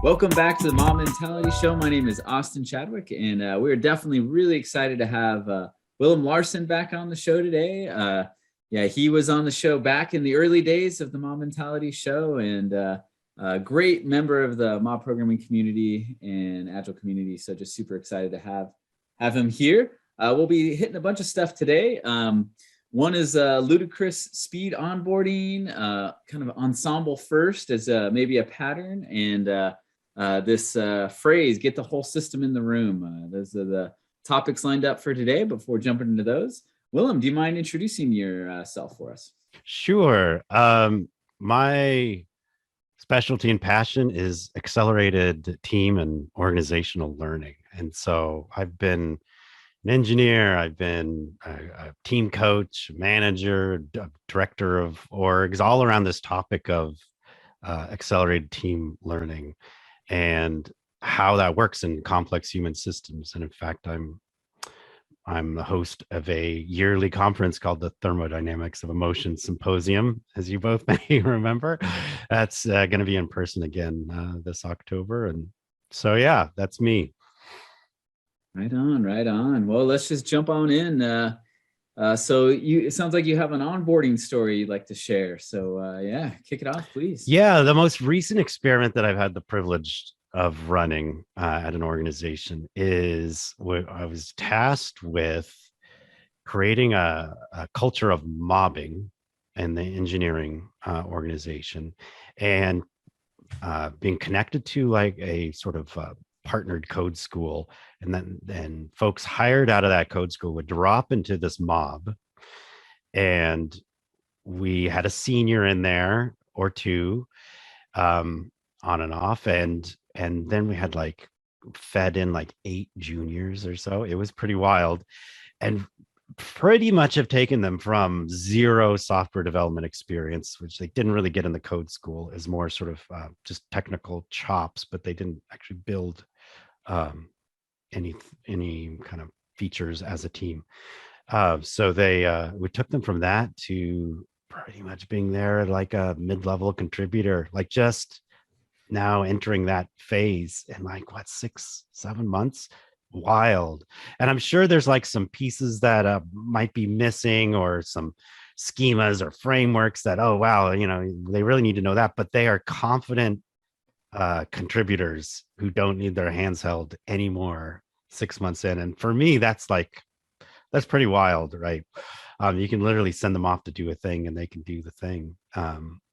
Welcome back to the Mob Mentality Show. My name is Austin Chadwick, and we're definitely really excited to have Willem Larsen back on the show today. He was on the show back in the early days of the Mob Mentality Show, and a great member of the mob programming community and Agile community. So just super excited to have him here. We'll be hitting a bunch of stuff today. One is ludicrous speed onboarding, kind of ensemble first as maybe a pattern, and this phrase, get the whole system in the room. Those are the topics lined up for today. Before jumping into those, Willem, do you mind introducing yourself for us? Sure. My specialty and passion is accelerated team and organizational learning. And so I've been an engineer, I've been a team coach, manager, director of orgs, all around this topic of accelerated team learning and how that works in complex human systems. And in fact, I'm the host of a yearly conference called the Thermodynamics of Emotion Symposium, as you both may remember. That's going to be in person again this October. And so, yeah, that's me. Right on, right on. Well, let's just jump on in. So it sounds like you have an onboarding story you'd like to share. So kick it off, please. Yeah, the most recent experiment that I've had the privilege of running at an organization is I was tasked with creating a culture of mobbing in the engineering organization, and being connected to like a sort of partnered code school, and then folks hired out of that code school would drop into this mob, and we had a senior in there or two, on and off, and then we had like fed in like 8 juniors or so. It was pretty wild, and pretty much have taken them from zero software development experience, which they didn't really get in the code school, is more sort of just technical chops, but they didn't actually build any kind of features as a team. So we took them from that to pretty much being there like a mid-level contributor, like just now entering that phase in like 6-7 months. Wild. And I'm sure there's like some pieces that might be missing, or some schemas or frameworks that, oh wow, they really need to know that, but they are confident contributors who don't need their hands held anymore 6 months in. And for me, that's pretty wild, right? You can literally send them off to do a thing and they can do the thing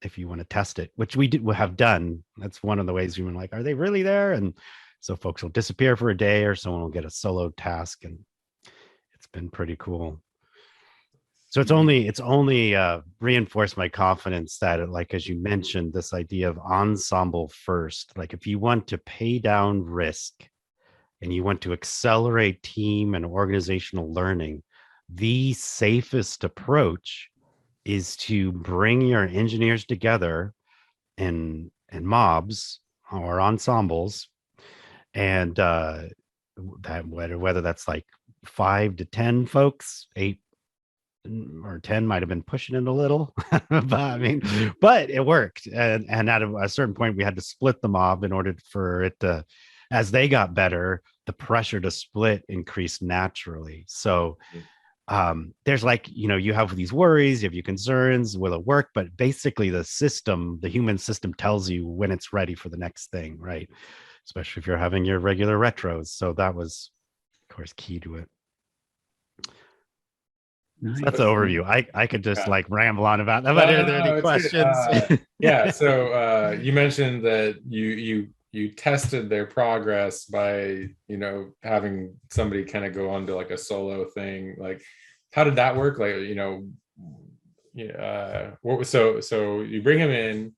if you want to test it, which we have done. That's one of the ways we were like, are they really there? And so folks will disappear for a day, or someone will get a solo task, and it's been pretty cool. So it's only reinforced my confidence that, like, as you mentioned, this idea of ensemble first, like if you want to pay down risk and you want to accelerate team and organizational learning, the safest approach is to bring your engineers together in mobs or ensembles, and that whether that's like 5 to 10 folks, 8 or 10 might have been pushing it a little, but it worked. And at a certain point, we had to split the mob in order for it to, as they got better, the pressure to split increased naturally. So there's like, you have these worries, you have your concerns, will it work? But basically the human system tells you when it's ready for the next thing, right? Especially if you're having your regular retros. So that was, of course, key to it. Nice. So that's the overview. I could just like ramble on about that. But are there any questions? So you mentioned that you tested their progress by, having somebody kind of go on to like a solo thing. Like, how did that work? Like, what was, so you bring them in,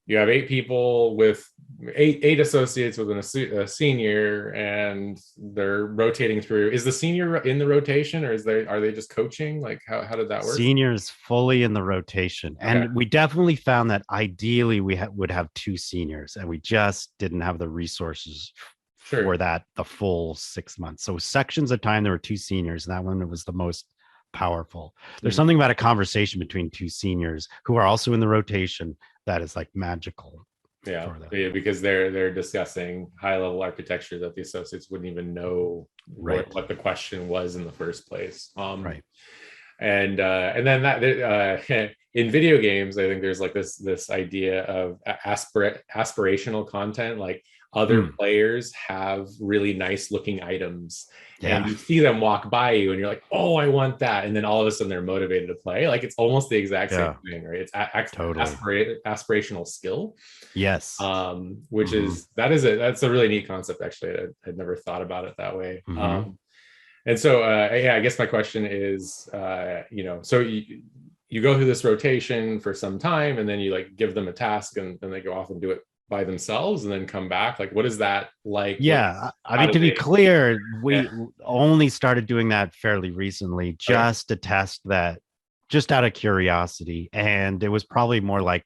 you have 8 people with eight associates with a senior, and they're rotating through. Is the senior in the rotation, or are they just coaching? Like, how did that work? Seniors fully in the rotation. Okay. And we definitely found that ideally we would have 2 seniors, and we just didn't have the resources for that the full 6 months. So sections of time there were 2 seniors, and that one was the most powerful. There's something about a conversation between 2 seniors who are also in the rotation that is like magical. Yeah, for that. yeah, because they're discussing high level architecture that the associates wouldn't even know Right. what the question was in the first place. Right. And then that in video games, I think there's like this idea of aspirational content, like other players have really nice looking items and you see them walk by you and you're like, oh, I want that, and then all of a sudden they're motivated to play. Like it's almost the exact same thing, right? It's Totally. aspirational skill. Yes. Which is that's a really neat concept, actually. I'd never thought about it that way. And so yeah, I guess my question is, so you go through this rotation for some time and then you like give them a task and then they go off and do it by themselves and then come back. Like, what is that like? Yeah, I mean, to be clear, we only started doing that fairly recently, just to test that, just out of curiosity. And it was probably more like,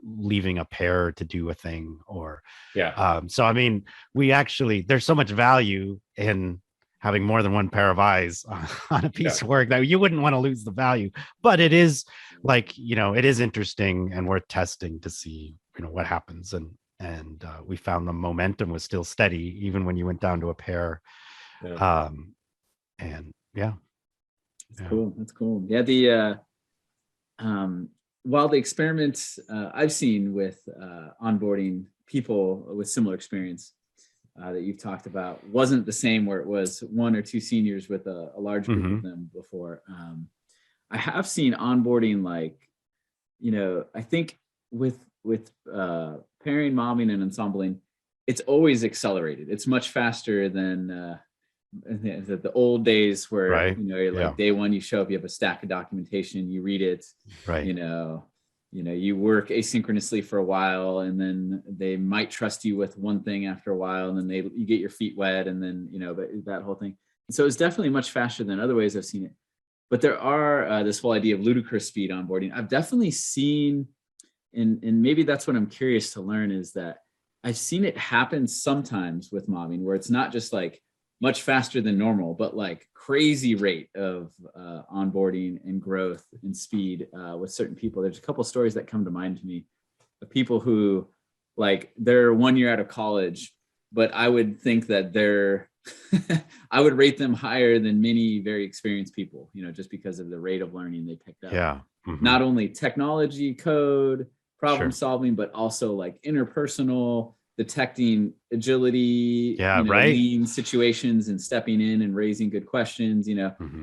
leaving a pair to do a thing, or so I mean, we actually, there's so much value in having more than one pair of eyes on a piece of work that you wouldn't want to lose the value. But it is like, it is interesting and worth testing to see, what happens. And we found the momentum was still steady even when you went down to a pair. And that's cool. That's cool. Yeah, the while the experiments I've seen with onboarding people with similar experience that you've talked about wasn't the same, where it was one or two seniors with a large group of them before. I have seen onboarding, like, I think with pairing, momming, and ensembling, it's always accelerated. It's much faster than the old days where, you're like day one, you show up, you have a stack of documentation, you read it, you work asynchronously for a while, and then they might trust you with one thing after a while, and then you get your feet wet, and then, that whole thing. And so it's definitely much faster than other ways I've seen it. But there are this whole idea of ludicrous speed onboarding. I've definitely seen, and maybe that's what I'm curious to learn, is that I've seen it happen sometimes with momming, where it's not just like much faster than normal, but like crazy rate of onboarding and growth and speed with certain people. There's a couple of stories that come to mind to me of people who, like, they're 1 year out of college, but I would think that I would rate them higher than many very experienced people, just because of the rate of learning they picked up. Not only technology, code, problem solving, but also like interpersonal, detecting agility, lean situations and stepping in and raising good questions,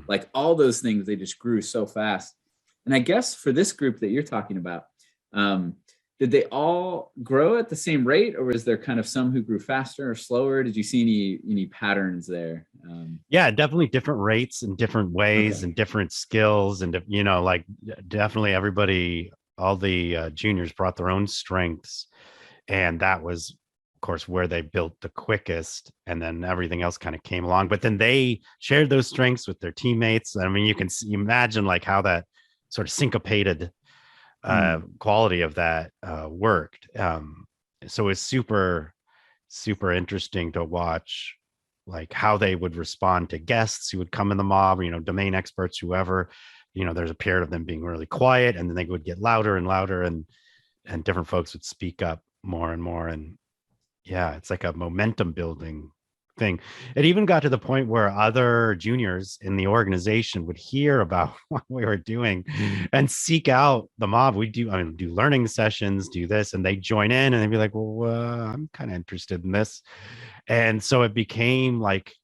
like all those things, they just grew so fast. And I guess for this group that you're talking about, did they all grow at the same rate, or was there kind of some who grew faster or slower? Did you see any patterns there? Yeah, definitely different rates and different ways and different skills. And, like definitely everybody, all the juniors brought their own strengths. And that was, of course, where they built the quickest. And then everything else kind of came along. But then they shared those strengths with their teammates. I mean, you can imagine like how that sort of syncopated quality of that worked. So it's super, super interesting to watch, like how they would respond to guests who would come in the mob, domain experts, whoever. There's a period of them being really quiet, and then they would get louder and louder, and different folks would speak up more and more. And yeah, it's like a momentum building thing. It even got to the point where other juniors in the organization would hear about what we were doing and seek out the mob. We do learning sessions, do this, and they join in and they'd be like, well, I'm kind of interested in this. And so it became like,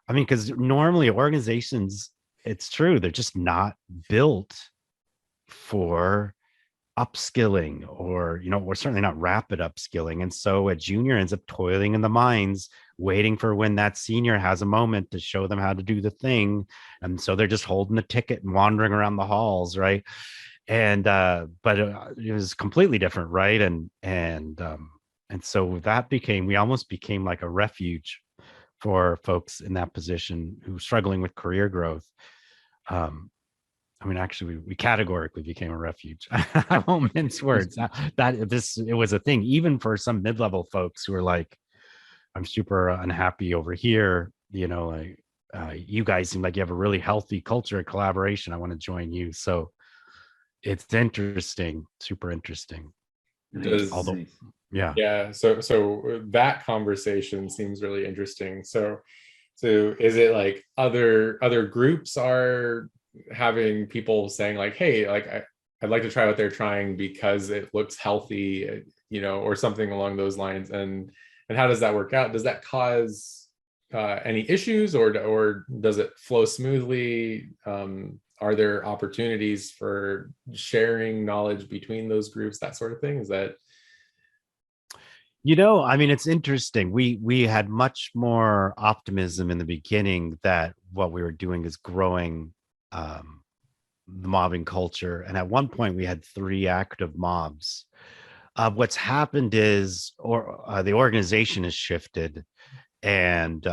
because normally organizations, it's true, they're just not built for upskilling, or we're certainly not rapid upskilling. And so a junior ends up toiling in the mines, waiting for when that senior has a moment to show them how to do the thing. And so they're just holding the ticket and wandering around the halls, right? And but it was completely different, right? And so that we almost became like a refuge for folks in that position who were struggling with career growth. Actually, we categorically became a refuge. I won't mince words. It was a thing, even for some mid-level folks who were like, I'm super unhappy over here. You guys seem like you have a really healthy culture of collaboration. I want to join you. So it's interesting, super interesting. Yeah. Yeah. So that conversation seems really interesting. So is it like other groups are having people saying like, hey, like I'd like to try what they're trying because it looks healthy, or something along those lines. And how does that work out? Does that cause any issues, or does it flow smoothly? Are there opportunities for sharing knowledge between those groups, that sort of thing? Is that I mean, it's interesting. We had much more optimism in the beginning that what we were doing is growing the mobbing culture. And at one point, we had 3 active mobs. What's happened is, the organization has shifted, and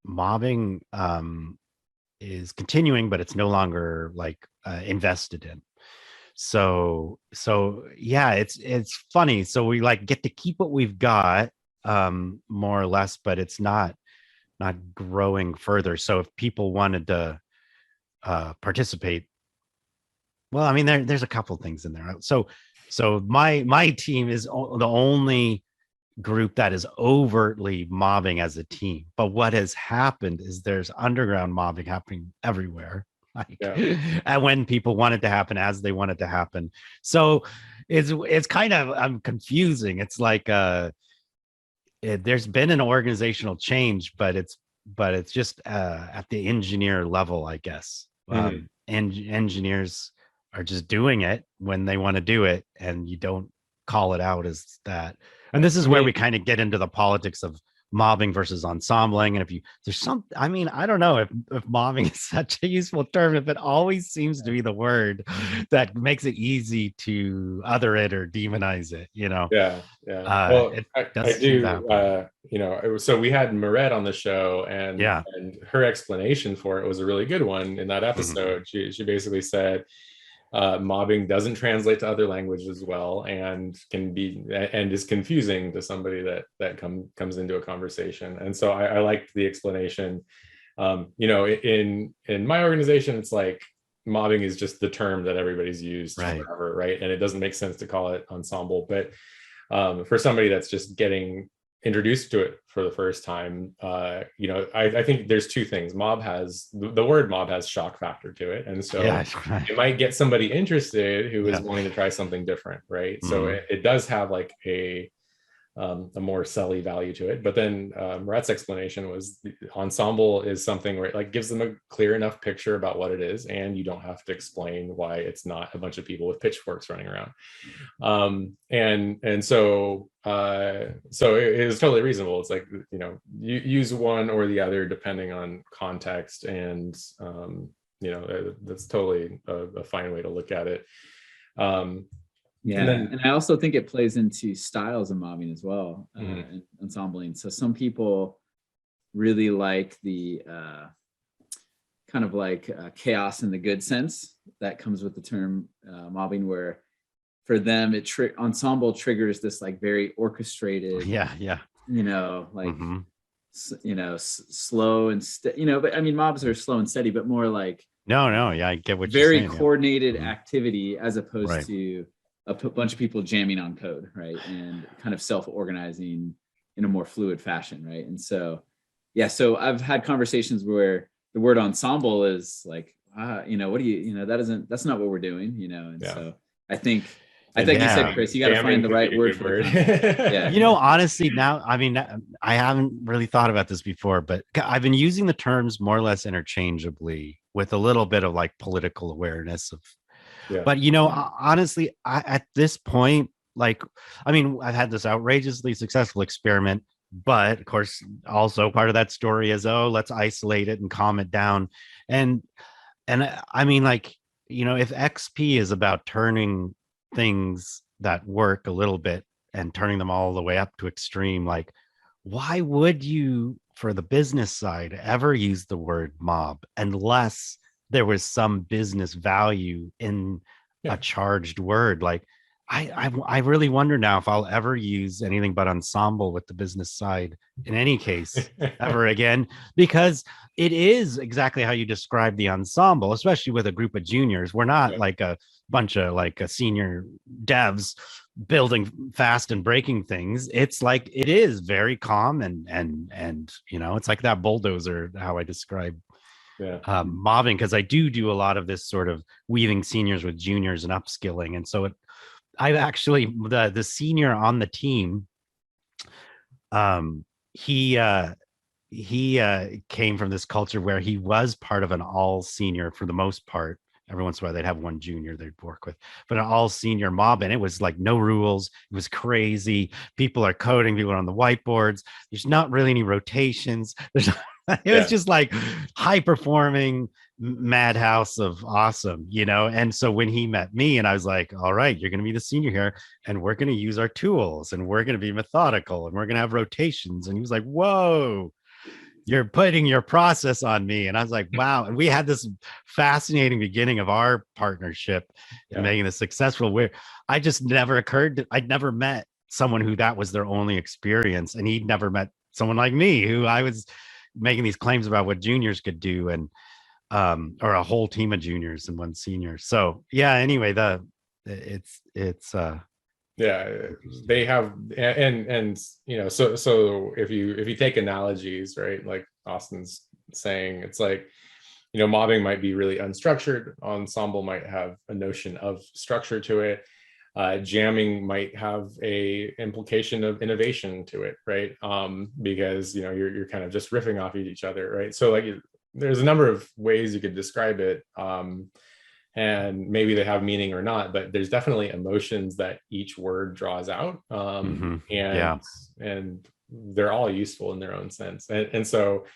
mobbing is continuing, but it's no longer like invested in. So yeah, it's funny. So we like get to keep what we've got, more or less, but it's not growing further. So if people wanted to participate, well, I mean, there's a couple things in there. So my team is the only group that is overtly mobbing as a team. But what has happened is there's underground mobbing happening everywhere. Like, yeah. and when people want it to happen as they want it to happen. So it's kind of confusing. It's like there's been an organizational change, but it's just at the engineer level, I guess. And engineers are just doing it when they want to do it, and you don't call it out as that. And this is where we kind of get into the politics of mobbing versus ensembling. And if there's some, I mean, I don't know if mobbing is such a useful term, if it always seems to be the word that makes it easy to other it or demonize it, Yeah. Well, I do. So we had Marette on the show, and her explanation for it was a really good one in that episode. She basically said, mobbing doesn't translate to other languages as well, and is confusing to somebody that comes into a conversation. And so I liked the explanation. In my organization, it's like mobbing is just the term that everybody's used forever, right? And it doesn't make sense to call it ensemble. But for somebody that's just getting introduced to it for the first time, I think there's 2 things. The word mob has shock factor to it, and so it might get somebody interested who is wanting to try something different, right? So it does have like a more selly value to it. But then Murat's explanation was the ensemble is something where it like gives them a clear enough picture about what it is, and you don't have to explain why it's not a bunch of people with pitchforks running around. So it is totally reasonable. It's like, you use one or the other depending on context, and that's totally a fine way to look at it. And I also think it plays into styles of mobbing as well, and ensembling. So some people really like the kind of like chaos in the good sense that comes with the term mobbing, where for them ensemble triggers this like very orchestrated, slow and but I mean, mobs are slow and steady, but more like I get what very you're saying, coordinated activity, as opposed to a bunch of people jamming on code, right? And kind of self-organizing in a more fluid fashion, right? And so, so I've had conversations where the word ensemble is like, what do you, that's not what we're doing, and so I think you said, Chris, you got to find the right word for it. Honestly, now, I mean, I haven't really thought about this before, but I've been using the terms more or less interchangeably with a little bit of like political awareness of. But honestly, at this point, like, I mean, I've had this outrageously successful experiment, but of course, also part of that story is, let's isolate it and calm it down. And I mean, like, if XP is about turning things that work a little bit and turning them all the way up to extreme, like, why would you, for the business side, ever use the word mob unless there was some business value in a charged word? Like, I really wonder now if I'll ever use anything but Ensemble with the business side in any case ever again, because it is exactly how you describe the ensemble, especially with a group of juniors. We're not like a bunch of like a senior devs building fast and breaking things. It's like it is very calm and you know, it's like that bulldozer how I describe mobbing, because I do a lot of this sort of weaving seniors with juniors and upskilling, and so I've actually the senior on the team. He came from this culture where he was part of an all senior for the most part. Every once in a while, they'd have one junior they'd work with, but an all senior mob, and it was like no rules. It was crazy. People are coding. People are on the whiteboards. There's not really any rotations. There's it was just like high performing madhouse of awesome, you know. And so when he met me and I was like, all right, you're going to be the senior here and we're going to use our tools and we're going to be methodical and we're going to have rotations. And he was like, whoa, you're putting your process on me. And I was like, wow. And we had this fascinating beginning of our partnership and making this successful, where I just never I'd never met someone who that was their only experience. And he'd never met someone like me who I was making these claims about what juniors could do, and or a whole team of juniors and one senior. So yeah, anyway, it's they have, and you know, so if you take analogies, right, like Austin's saying, it's like, you know, mobbing might be really unstructured, ensemble might have a notion of structure to it, jamming might have a implication of innovation to it, right? Because, you know, you're kind of just riffing off each other, right? So like there's a number of ways you could describe it, and maybe they have meaning or not, but there's definitely emotions that each word draws out, and they're all useful in their own sense. And so,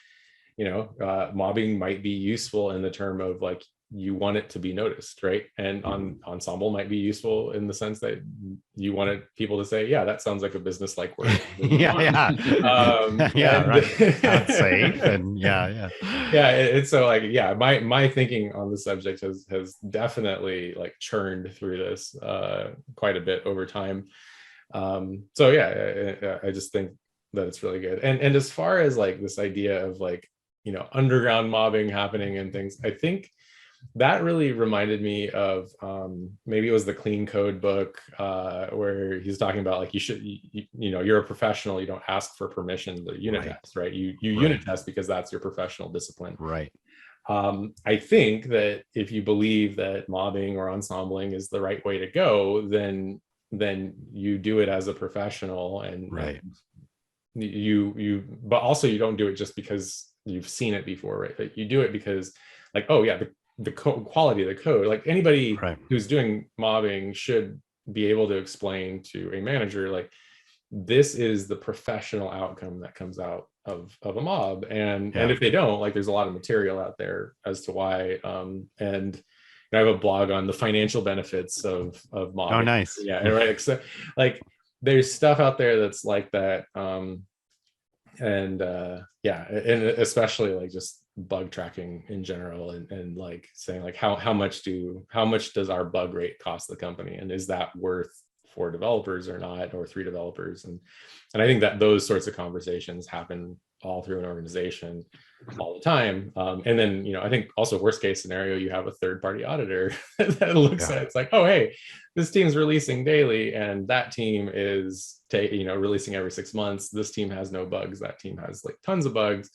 you know, mobbing might be useful in the term of like, you want it to be noticed, right? And ensemble might be useful in the sense that you wanted people to say, yeah, that sounds like a business like word. Right. That's safe. And and so like, my thinking on the subject has definitely like churned through this quite a bit over time. So yeah, I just think that it's really good. And as far as like this idea of like, you know, underground mobbing happening and things, I think that really reminded me of maybe it was the Clean Code book, where he's talking about like, you know, you're a professional, you don't ask for permission to unit test, right? You unit test because that's your professional discipline, right? I think that if you believe that mobbing or ensembling is the right way to go, then you do it as a professional, and but also you don't do it just because you've seen it before, right? But you do it because like, oh yeah, the quality of the code, like anybody who's doing mobbing should be able to explain to a manager, like, this is the professional outcome that comes out of a mob. And if they don't, like, there's a lot of material out there as to why. And I have a blog on the financial benefits of mobbing. Oh, nice. Yeah, right. So, like, there's stuff out there that's like that. And especially like just bug tracking in general, and like saying like how much does our bug rate cost the company, and is that worth 4 developers or not, or 3 developers, and I think that those sorts of conversations happen all through an organization all the time. And then, you know, I think also worst case scenario, you have a third-party auditor that looks at it, it's like, oh hey, this team's releasing daily and that team is releasing every 6 months. This team has no bugs, that team has like tons of bugs.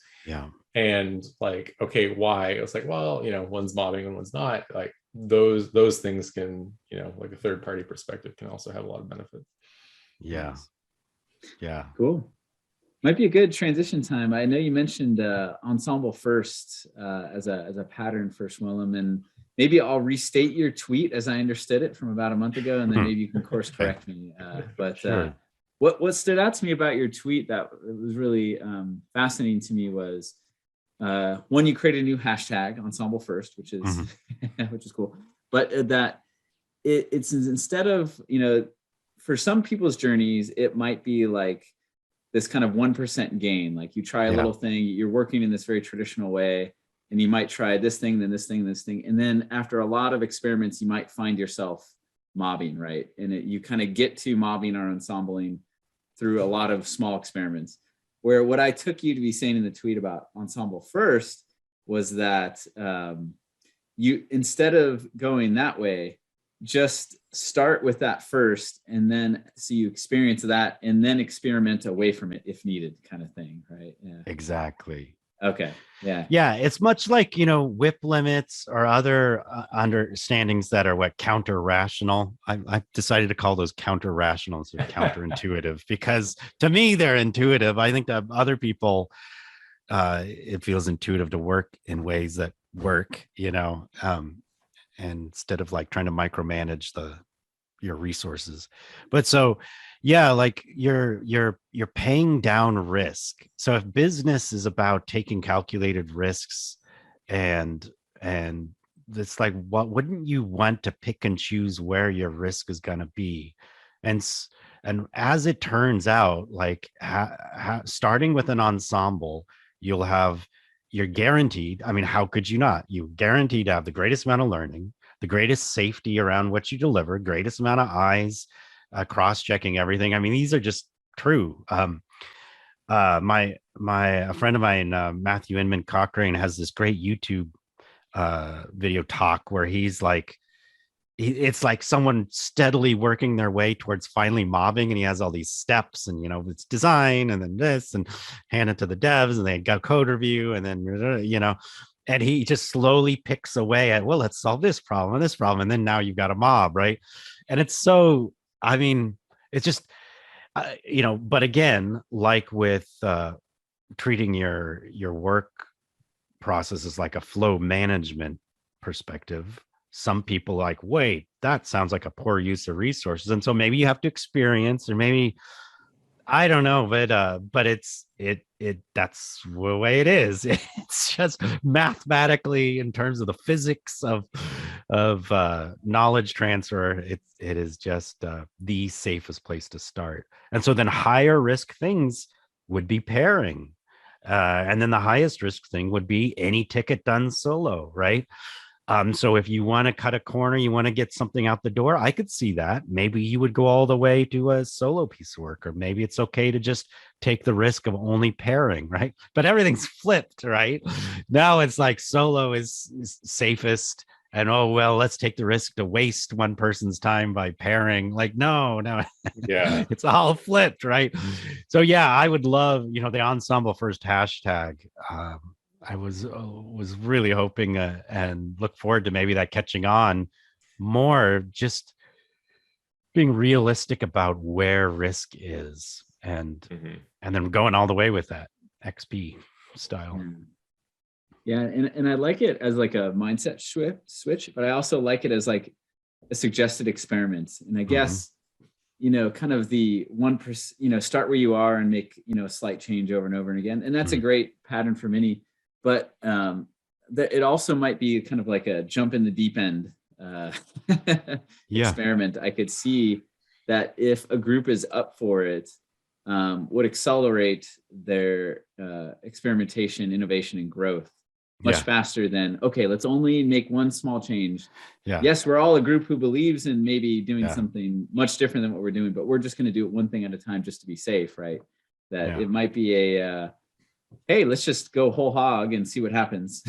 And like, okay, why? It's like, well, you know, one's mobbing and one's not. Like those things can, you know, like a third-party perspective can also have a lot of benefit. Cool. Might be a good transition time. I know you mentioned Ensemble first as a pattern first, Willem, and maybe I'll restate your tweet as I understood it from about a month ago, and then maybe you can course correct me. But what stood out to me about your tweet that was really fascinating to me was one, you created a new hashtag, Ensemble first, which is which is cool. But that it's instead of, you know, for some people's journeys, it might be like this kind of 1% gain. Like you try a little thing, you're working in this very traditional way, and you might try this thing, then this thing, this thing. And then after a lot of experiments, you might find yourself mobbing, right? And you kind of get to mobbing or ensembling through a lot of small experiments. Where what I took you to be saying in the tweet about Ensemble first was that you, instead of going that way, just start with that first, and then so you experience that and then experiment away from it if needed, kind of thing, right? Yeah. Exactly. Okay. Yeah. Yeah, it's much like, whip limits or other understandings that are counter rational. I've decided to call those counter rational instead of counterintuitive because to me they're intuitive. I think that other people, it feels intuitive to work in ways that work, and instead of like trying to micromanage your resources. But so yeah, like you're paying down risk. So if business is about taking calculated risks and it's like, what wouldn't you want to pick and choose where your risk is going to be? And as it turns out, like starting with an ensemble, you're guaranteed, I mean, how could you not? You're guaranteed to have the greatest amount of learning, the greatest safety around what you deliver, greatest amount of eyes, cross-checking everything. I mean, these are just true. A friend of mine, Matthew Inman Cochrane, has this great YouTube video talk where he's like, it's like someone steadily working their way towards finally mobbing, and he has all these steps, and it's design, and then this, and hand it to the devs, and they got code review, and then and he just slowly picks away at, well, let's solve this problem and this problem, and then now you've got a mob, right? And it's so, I mean, it's just but again, like with treating your work process as like a flow management perspective, some people like, wait, that sounds like a poor use of resources, and so maybe you have to experience, or maybe I don't know, but it's that's the way it is. It's just mathematically, in terms of the physics of knowledge transfer, it is just the safest place to start. And so then higher risk things would be pairing, and then the highest risk thing would be any ticket done solo, right? So if you want to cut a corner, you want to get something out the door, I could see that. Maybe you would go all the way to a solo piece of work, or maybe it's okay to just take the risk of only pairing, right? But everything's flipped, right? Now it's like solo is safest, and oh, well, let's take the risk to waste one person's time by pairing. Like, no. Yeah. It's all flipped, right? So yeah, I would love, the Ensemble first hashtag. I was really hoping and look forward to maybe that catching on more, just being realistic about where risk is, and then going all the way with that XP style. Yeah, and I like it as like a mindset switch, but I also like it as like a suggested experiment. And I guess kind of the 1%, start where you are and make a slight change over and over and again, and that's a great pattern for many. But that it also might be kind of like a jump in the deep end experiment. I could see that if a group is up for it, would accelerate their experimentation, innovation, and growth much faster than, okay, let's only make one small change. Yeah. Yes, we're all a group who believes in maybe doing something much different than what we're doing, but we're just going to do it one thing at a time just to be safe, right? That it might be a hey, let's just go whole hog and see what happens.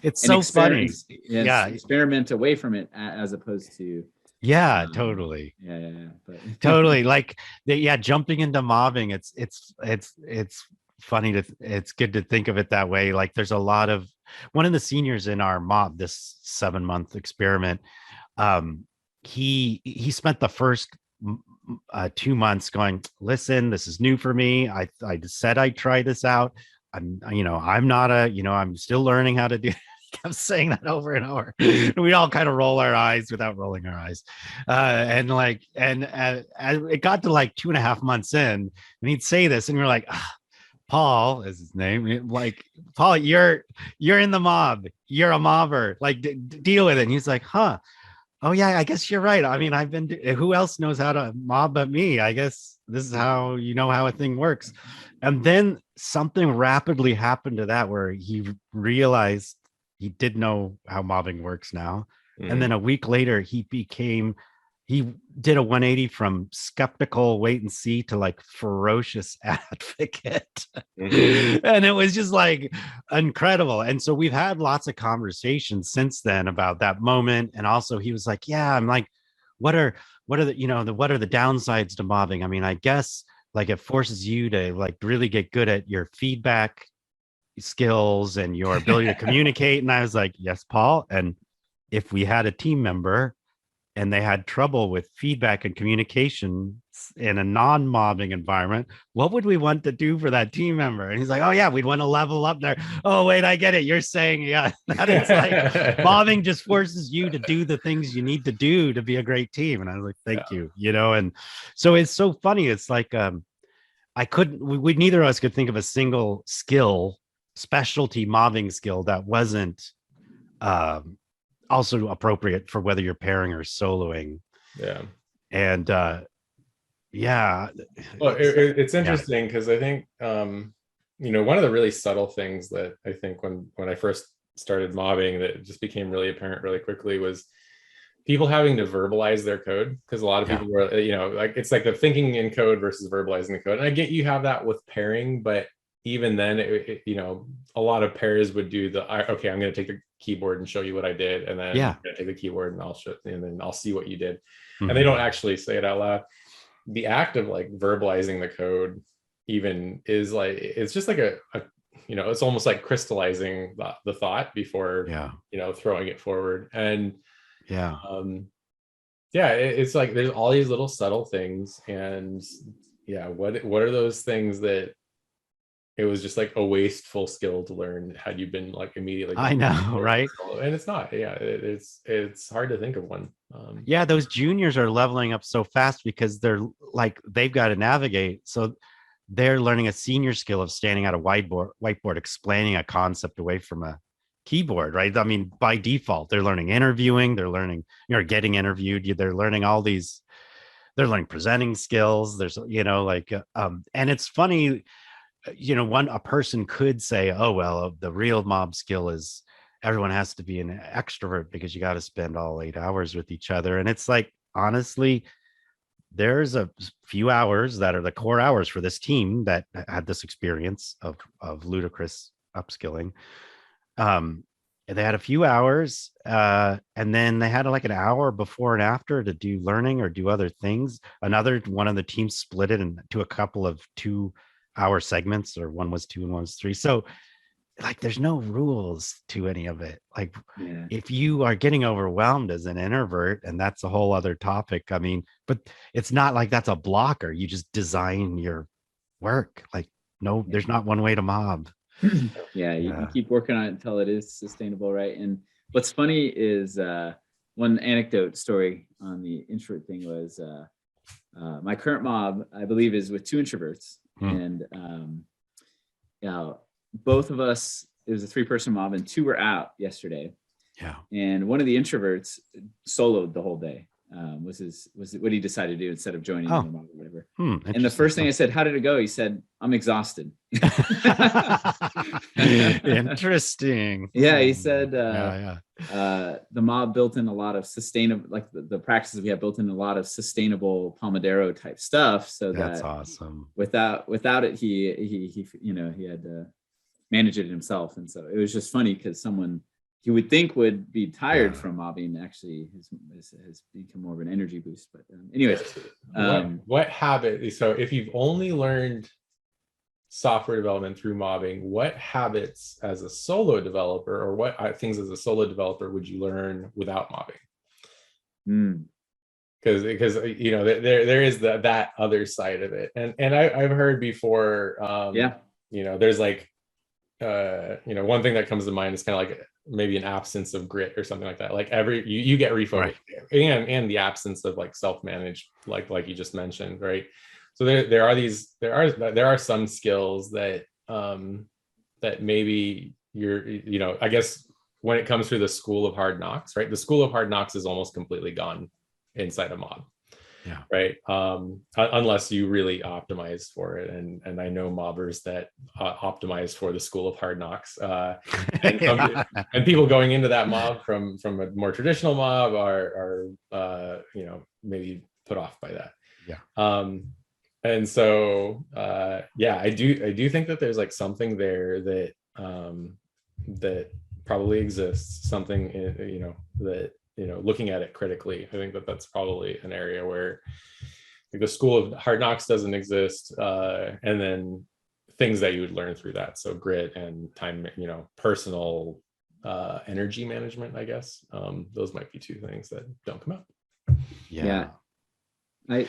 It's so funny. Experiment away from it as opposed to. Yeah, totally. Yeah. But totally. Like, jumping into mobbing. It's funny it's good to think of it that way. Like, there's a lot of, one of the seniors in our mob, this 7-month experiment, he spent the first 2 months going, listen, this is new for me. I said I'd try this out. I'm not I'm still learning how to do. Kept saying that over and over. We all kind of roll our eyes without rolling our eyes. And it got to like 2.5 months in, and he'd say this, and you're like, Paul is his name. Like, Paul, you're in the mob. You're a mobber. Like, deal with it. And he's like, huh. Oh yeah, I guess you're right. I mean, who else knows how to mob but me? I guess this is how how a thing works. And then something rapidly happened to that, where he realized he did know how mobbing works now. And then a week later, he he did a 180 from skeptical wait and see to like ferocious advocate. And it was just like incredible. And so we've had lots of conversations since then about that moment. And also he was like, yeah, I'm like, what are the, what are the downsides to mobbing? I mean, I guess like it forces you to like really get good at your feedback skills and your ability to communicate. And I was like, yes, Paul. And if we had a team member and they had trouble with feedback and communication in a non-mobbing environment, what would we want to do for that team member? And he's like, oh yeah, we'd want to level up there. Oh wait, I get it. You're saying, yeah, that is like mobbing just forces you to do the things you need to do to be a great team. And I was like, thank you, and so it's so funny. It's like, we neither of us could think of a single specialty mobbing skill that wasn't, also appropriate for whether you're pairing or soloing. And well, it's interesting because I think one of the really subtle things that I think when I first started mobbing that just became really apparent really quickly was people having to verbalize their code, because a lot of people were like, it's like the thinking in code versus verbalizing the code. And I get you have that with pairing, but even then, a lot of pairs would do okay, I'm going to take the keyboard and show you what I did, and then I'm going to take the keyboard and then I'll see what you did. And they don't actually say it out loud. The act of like verbalizing the code even is like, it's just like it's almost like crystallizing the thought before throwing it forward. And it's like there's all these little subtle things, and what are those things that it was just like a wasteful skill to learn had you been like immediately. I know, right? And it's not. It's hard to think of one. Those juniors are leveling up so fast because they've got to navigate. So they're learning a senior skill of standing at a whiteboard explaining a concept away from a keyboard, right? I mean, by default, they're learning interviewing, they're learning, getting interviewed, they're learning all these, they're learning presenting skills. There's, and it's funny. A person could say, oh, well, the real mob skill is everyone has to be an extrovert because you got to spend all 8 hours with each other. And it's like, honestly, there's a few hours that are the core hours for this team that had this experience of ludicrous upskilling. They had a few hours, and then they had like an hour before and after to do learning or do other things. Another one of the teams split it into a couple of 2-hour segments, or one was 2 and one was 3. So like there's no rules to any of it. Like if you are getting overwhelmed as an introvert, and that's a whole other topic, I mean, but it's not like that's a blocker. You just design your work. Like there's not one way to mob. You keep working on it until it is sustainable, right? And what's funny is one anecdote story on the introvert thing was my current mob, I believe, is with 2 introverts. And both of us, it was a 3-person mob, and 2 were out yesterday. And one of the introverts soloed the whole day. Was what he decided to do instead of joining the mob or whatever. And the first thing I said, how did it go? He said, I'm exhausted. Interesting. He said the mob built in a lot of sustainable, like the practices we have built in a lot of sustainable Pomodoro type stuff. So that's awesome. Without it, he had to manage it himself. And so it was just funny because someone you would think would be tired from mobbing actually has become more of an energy boost. But anyways, what habit? So if you've only learned software development through mobbing, what habits as a solo developer, or what things as a solo developer would you learn without mobbing? Because there is that other side of it, and I've heard before. There's like one thing that comes to mind is kind of like maybe an absence of grit or something like that. Like you get refocused, and the absence of like self-managed, like you just mentioned, right? So there are some skills that that maybe I guess when it comes through the school of hard knocks, right? The school of hard knocks is almost completely gone inside a mob. Yeah. Right. Unless you really optimize for it. And I know mobbers that optimize for the school of hard knocks. And Yeah. and people going into that mob from a more traditional mob are maybe put off by that. Yeah. And so yeah, I do think that there's like something there that that probably exists, something that looking at it critically. I think that that's probably an area where the school of hard knocks doesn't exist, and then things that you would learn through that, so grit and time, personal energy management, I guess. Those might be two things that don't come up. Yeah. I'd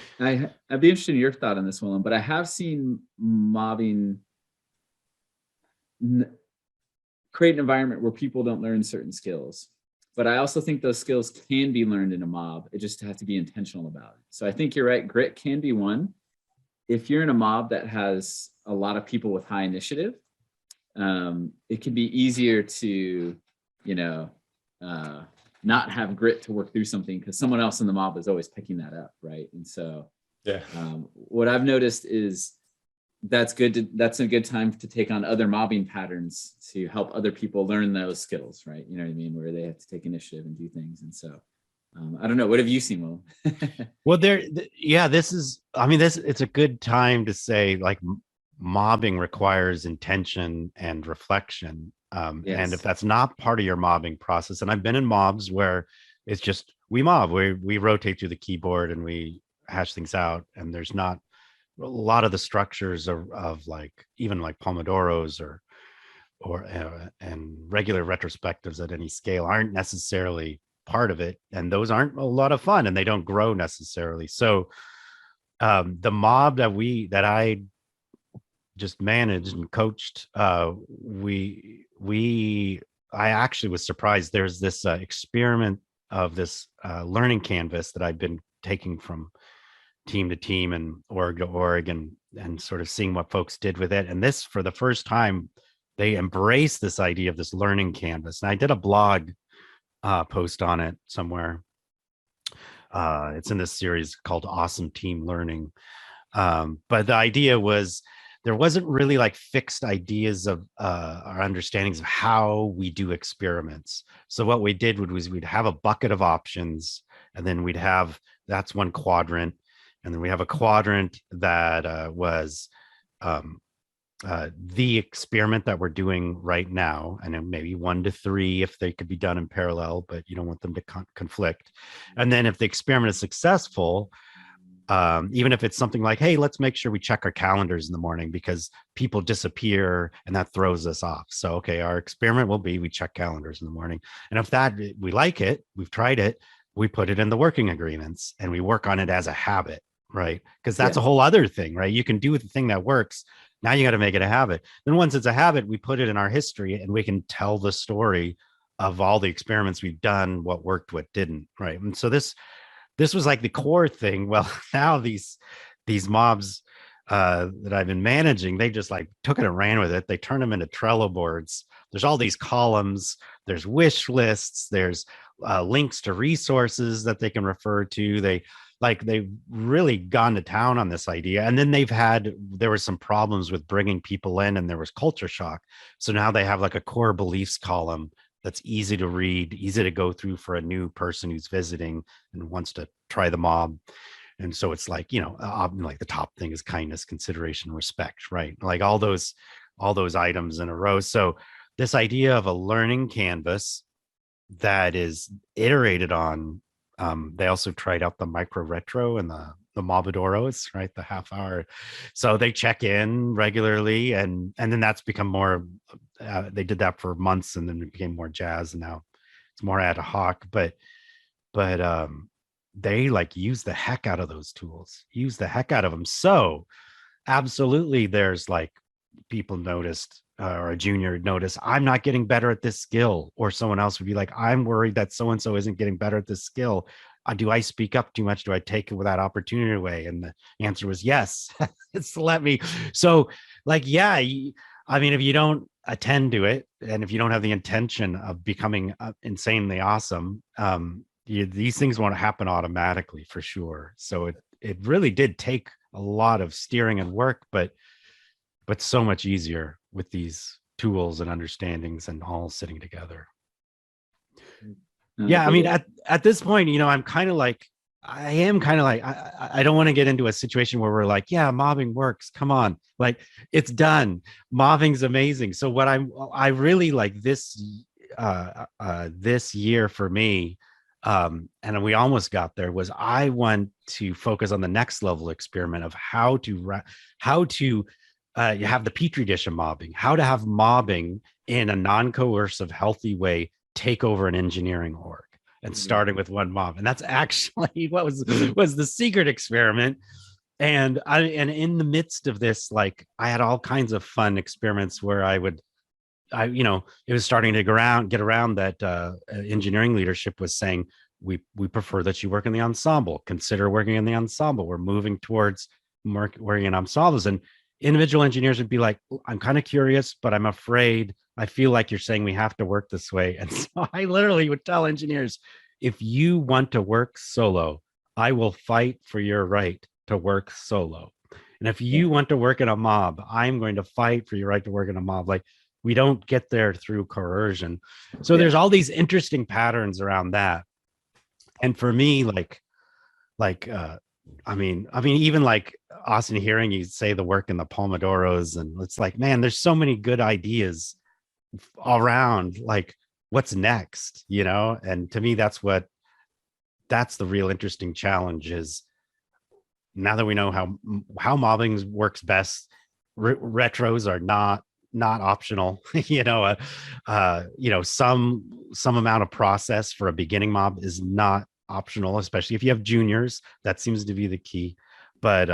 be interested in your thought on this, Willem, but I have seen mobbing create an environment where people don't learn certain skills. But I also think those skills can be learned in a mob. It just has to be intentional about it. So I think you're right. Grit can be one. If you're in a mob that has a lot of people with high initiative, it can be easier to, not have grit to work through something because someone else in the mob is always picking that up, right? And so, yeah, what I've noticed is that's a good time to take on other mobbing patterns to help other people learn those skills, right? You know what I mean? Where they have to take initiative and do things. And so, I don't know. What have you seen, Will? Well, it's a good time to say like mobbing requires intention and reflection. Yes. And if that's not part of your mobbing process, and I've been in mobs where it's just, we mob, we rotate through the keyboard and we hash things out. And there's not a lot of the structures of like, even like Pomodoros and regular retrospectives at any scale aren't necessarily part of it. And those aren't a lot of fun and they don't grow necessarily. So the mob that I just managed and coached, I actually was surprised. There's this experiment of this learning canvas that I've been taking from team to team and org to org and sort of seeing what folks did with it. And this, for the first time, they embraced this idea of this learning canvas. And I did a blog post on it somewhere. It's in this series called Awesome Team Learning. But the idea was, there wasn't really like fixed ideas of our understandings of how we do experiments. So what we did was we'd have a bucket of options, and then that's one quadrant. And then we have a quadrant that was the experiment that we're doing right now, and then maybe 1 to 3 if they could be done in parallel, but you don't want them to conflict. And then if the experiment is successful, even if it's something like, hey, let's make sure we check our calendars in the morning because people disappear and that throws us off. So, okay, our experiment will be we check calendars in the morning. And if we like it, we've tried it, we put it in the working agreements and we work on it as a habit, right? Because that's a whole other thing, right? You can do the thing that works. Now you got to make it a habit. Then once it's a habit, we put it in our history and we can tell the story of all the experiments we've done, what worked, what didn't, right? And so this was like the core thing. Well, now these mobs that I've been managing, they just like took it and ran with it. They turned them into Trello boards. There's all these columns, there's wish lists, there's links to resources that they can refer to. They've really gone to town on this idea. And then there were some problems with bringing people in and there was culture shock. So now they have like a core beliefs column that's easy to read, easy to go through for a new person who's visiting and wants to try the mob. And so it's like, like the top thing is kindness, consideration, respect, right? Like all those items in a row. So this idea of a learning canvas that is iterated on, they also tried out the micro retro and the Mobidoros, right? The half hour. So they check in regularly and then that's become more, they did that for months and then it became more jazz and now it's more ad hoc, but they like use the heck out of those tools, use the heck out of them. So absolutely there's like people noticed or a junior noticed, I'm not getting better at this skill, or someone else would be like, I'm worried that so-and-so isn't getting better at this skill. Do I speak up too much? Do I take that opportunity away? And the answer was yes. It's let me. So like, yeah, I mean, if you don't attend to it and if you don't have the intention of becoming insanely awesome, these things won't happen automatically for sure. So it really did take a lot of steering and work, but so much easier with these tools and understandings and all sitting together. Yeah, I mean, at this point, I'm kind of like, I don't want to get into a situation where we're like, yeah, mobbing works. Come on, like it's done. Mobbing's amazing. So what I really like this year for me, and we almost got there, was I want to focus on the next level experiment of how to you have the petri dish of mobbing, how to have mobbing in a non-coercive, healthy way take over an engineering org, and starting with one mob. And that's actually what was the secret experiment. And in the midst of this, like, I had all kinds of fun experiments where it was starting to get around that engineering leadership was saying, we prefer that you work in the ensemble. Consider working in the ensemble. We're moving towards working in ensembles. And individual engineers would be like, I'm kind of curious, but I'm afraid. I feel like you're saying we have to work this way. And so I literally would tell engineers, if you want to work solo, I will fight for your right to work solo. And if you want to work in a mob, I'm going to fight for your right to work in a mob. Like, we don't get there through coercion. So there's all these interesting patterns around that. And for me, I mean, even like Austin, hearing you say the work in the Pomodoros, and it's like, man, there's so many good ideas around, like, what's next, And to me, that's the real interesting challenge, is now that we know how mobbing works best, retros are not optional. Some amount of process for a beginning mob is not optional, especially if you have juniors. That seems to be the key. But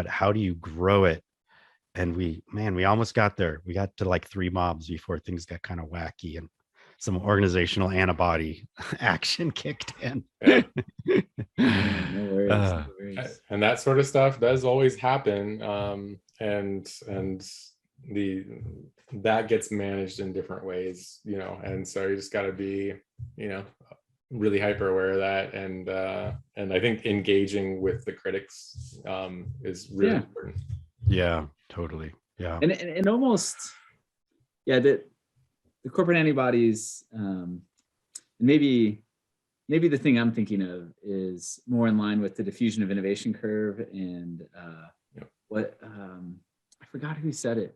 how do you grow it? And we almost got there. We got to like 3 mobs before things got kind of wacky and some organizational antibody action kicked in. Yeah. No worries, no worries. And that sort of stuff does always happen. And that gets managed in different ways, and so you just got to be, really hyper aware of that. And I think engaging with the critics is really important. Yeah, totally. Yeah. And almost, the corporate antibodies, maybe the thing I'm thinking of is more in line with the diffusion of innovation curve, and what I forgot who said it.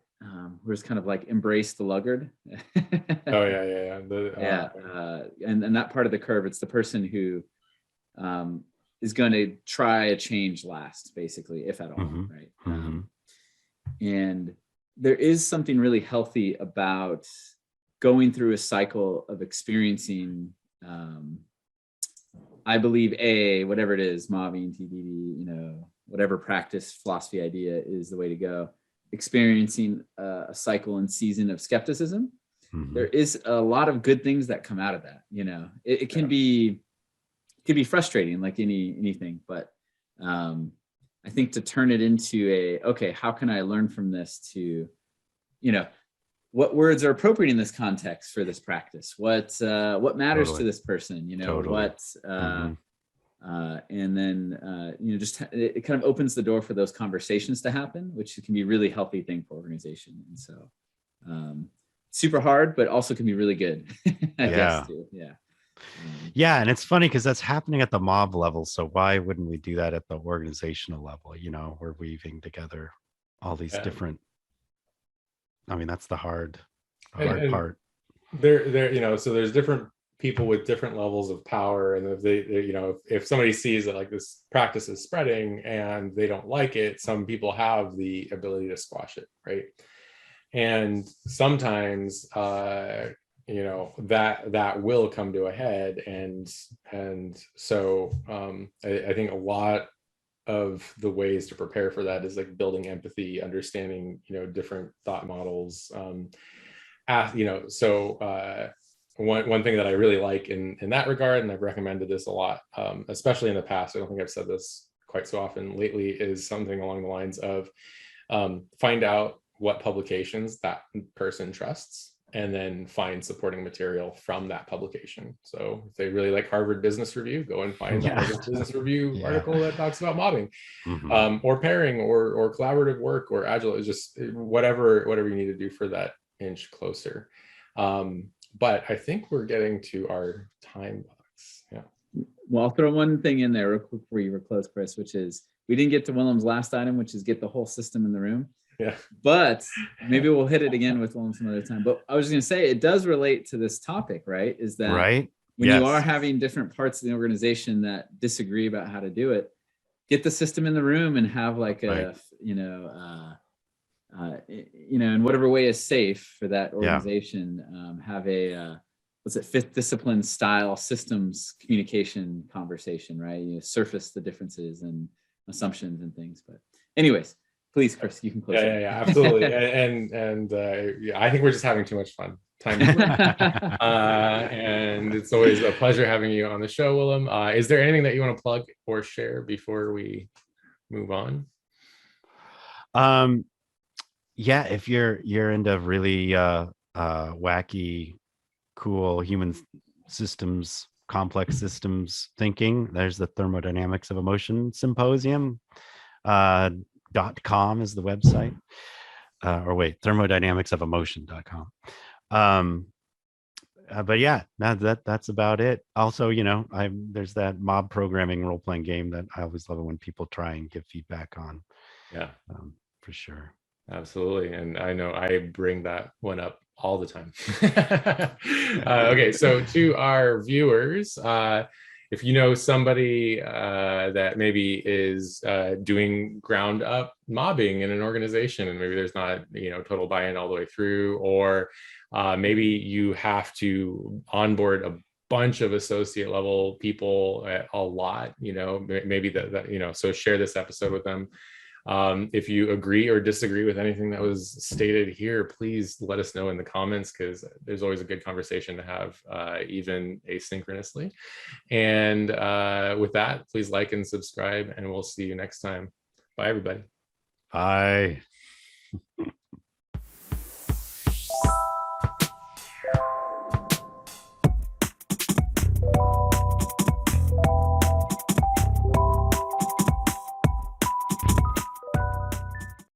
Where it's kind of like embrace the luggard. Oh yeah. And that part of the curve, it's the person who is going to try a change last, basically, if at all, right? And there is something really healthy about going through a cycle of experiencing, I believe, whatever it is, mobbing, TDD, whatever practice, philosophy, idea is the way to go. Experiencing a cycle and season of skepticism. There is a lot of good things that come out of that. It can be frustrating, like anything, but I think to turn it into okay, how can I learn from this to, what words are appropriate in this context for this practice? What matters to this person? And then just it kind of opens the door for those conversations to happen, which can be a really healthy thing for organization. And so super hard, but also can be really good. I guess too. Yeah, and it's funny because that's happening at the mob level. So why wouldn't we do that at the organizational level? We're weaving together all these different. I mean, that's the hard part. There, so there's different people with different levels of power, and if somebody sees that like this practice is spreading and they don't like it, some people have the ability to squash it, right? And sometimes that will come to a head, and so I think a lot of the ways to prepare for that is like building empathy, understanding different thought models. One thing that I really like in that regard, and I've recommended this a lot, especially in the past, I don't think I've said this quite so often lately, is something along the lines of find out what publications that person trusts, and then find supporting material from that publication. So if they really like Harvard Business Review, go and find the Harvard Business Review article that talks about mobbing, or pairing, or collaborative work, or agile. It's just whatever you need to do for that inch closer. But I think we're getting to our time box. Yeah. Well, I'll throw one thing in there real quick before you close, Chris, which is we didn't get to Willem's last item, which is get the whole system in the room. Yeah. But maybe we'll hit it again with Willem some other time. But I was going to say, it does relate to this topic, right? Is that when you are having different parts of the organization that disagree about how to do it, get the system in the room and have like a, in whatever way is safe for that organization, have a, fifth discipline style systems communication conversation, right? Surface the differences and assumptions and things. But anyways, please, Chris, you can close. Yeah, absolutely. and I think we're just having too much fun. And it's always a pleasure having you on the show, Willem. Is there anything that you want to plug or share before we move on? Yeah, if you're into really wacky, cool human systems, complex systems thinking, there's the Thermodynamics of Emotion Symposium. .com is the website, thermodynamicsofelmotion.com. But yeah, that's about it. Also, there's that mob programming role-playing game that I always love it when people try and give feedback on. Yeah, for sure. Absolutely. And I know I bring that one up all the time. Okay, so to our viewers, if you know somebody that maybe is doing ground up mobbing in an organization, and maybe there's not total buy-in all the way through, or maybe you have to onboard a bunch of associate level people a lot, maybe that so share this episode with them. If you agree or disagree with anything that was stated here, please let us know in the comments, because there's always a good conversation to have, even asynchronously. And with that, please like and subscribe, and we'll see you next time. Bye, everybody. Bye.